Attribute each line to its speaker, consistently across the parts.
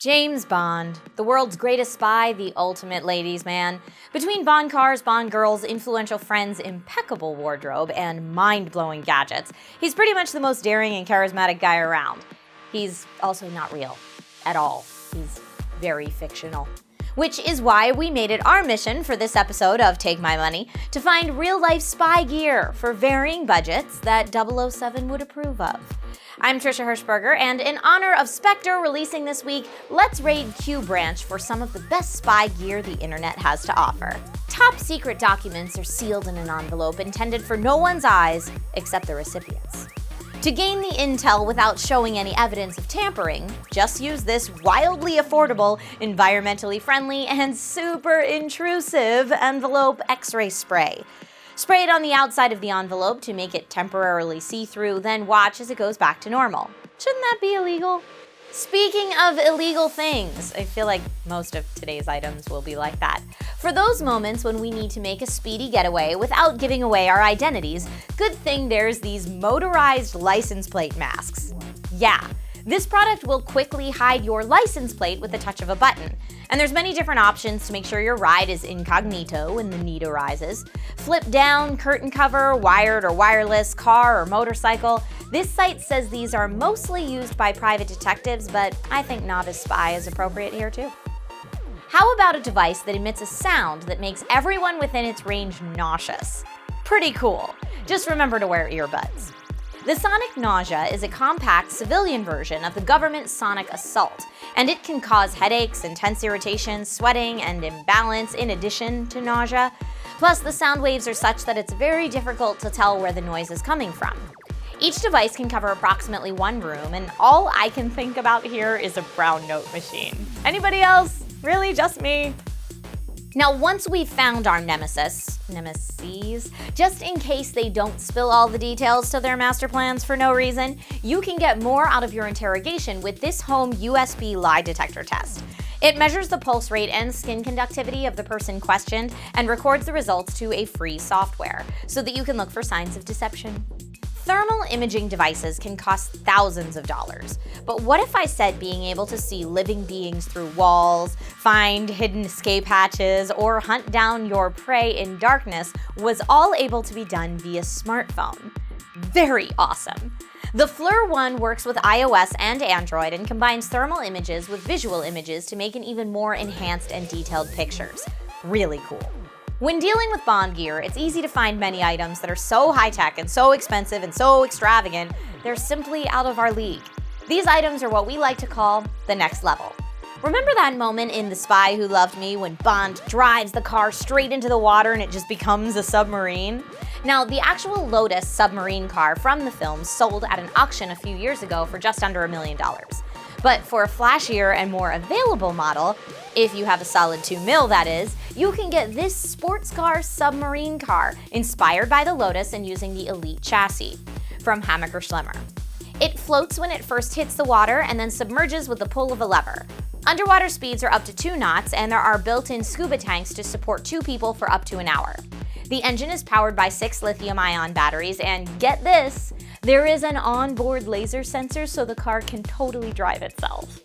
Speaker 1: James Bond, the world's greatest spy, the ultimate ladies' man. Between Bond cars, Bond girls, influential friends, impeccable wardrobe, and mind-blowing gadgets, he's pretty much the most daring and charismatic guy around. He's also not real. At all. He's very fictional. Which is why we made it our mission for this episode of Take My Money to find real-life spy gear for varying budgets that 007 would approve of. I'm Trisha Hershberger, and in honor of Spectre releasing this week, let's raid Q Branch for some of the best spy gear the internet has to offer. Top secret documents are sealed in an envelope intended for no one's eyes except the recipients. To gain the intel without showing any evidence of tampering, just use this wildly affordable, environmentally friendly, and super intrusive envelope X-ray spray. Spray it on the outside of the envelope to make it temporarily see-through, then watch as it goes back to normal. Shouldn't that be illegal? Speaking of illegal things, I feel like most of today's items will be like that. For those moments when we need to make a speedy getaway without giving away our identities, good thing there's these motorized license plate masks. Yeah, this product will quickly hide your license plate with the touch of a button. And there's many different options to make sure your ride is incognito when the need arises. Flip down, curtain cover, wired or wireless, car or motorcycle. This site says these are mostly used by private detectives, but I think novice spy is appropriate here too. How about a device that emits a sound that makes everyone within its range nauseous? Pretty cool. Just remember to wear earbuds. The Sonic Nausea is a compact civilian version of the government's Sonic Assault, and it can cause headaches, intense irritation, sweating, and imbalance in addition to nausea. Plus, the sound waves are such that it's very difficult to tell where the noise is coming from. Each device can cover approximately one room, and all I can think about here is a brown note machine. Anybody else? Really, just me? Now, once we've found our nemesis, just in case they don't spill all the details to their master plans for no reason, you can get more out of your interrogation with this home USB lie detector test. It measures the pulse rate and skin conductivity of the person questioned and records the results to a free software so that you can look for signs of deception. Thermal imaging devices can cost thousands of dollars, but what if I said being able to see living beings through walls, find hidden escape hatches, or hunt down your prey in darkness was all able to be done via smartphone? Very awesome. The FLIR One works with iOS and Android and combines thermal images with visual images to make an even more enhanced and detailed pictures. Really cool. When dealing with Bond gear, it's easy to find many items that are so high-tech and so expensive and so extravagant, they're simply out of our league. These items are what we like to call the next level. Remember that moment in The Spy Who Loved Me when Bond drives the car straight into the water and it just becomes a submarine? Now, the actual Lotus submarine car from the film sold at an auction a few years ago for just under $1 million. But for a flashier and more available model, if you have a solid $2 million that is, you can get this sports car submarine car inspired by the Lotus and using the Elite chassis from Hammacher Schlemmer. It floats when it first hits the water and then submerges with the pull of a lever. Underwater speeds are up to 2 knots and there are built-in scuba tanks to support 2 people for up to an hour. The engine is powered by 6 lithium-ion batteries and get this, there is an onboard laser sensor so the car can totally drive itself.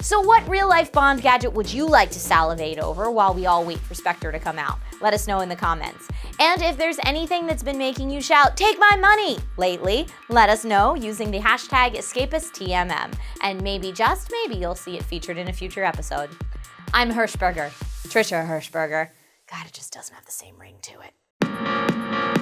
Speaker 1: So what real-life Bond gadget would you like to salivate over while we all wait for Spectre to come out? Let us know in the comments. And if there's anything that's been making you shout, "Take my money!" lately, let us know using the hashtag EscapistTMM. And maybe, just maybe, you'll see it featured in a future episode. I'm Hershberger, Trisha Hershberger. God, it just doesn't have the same ring to it.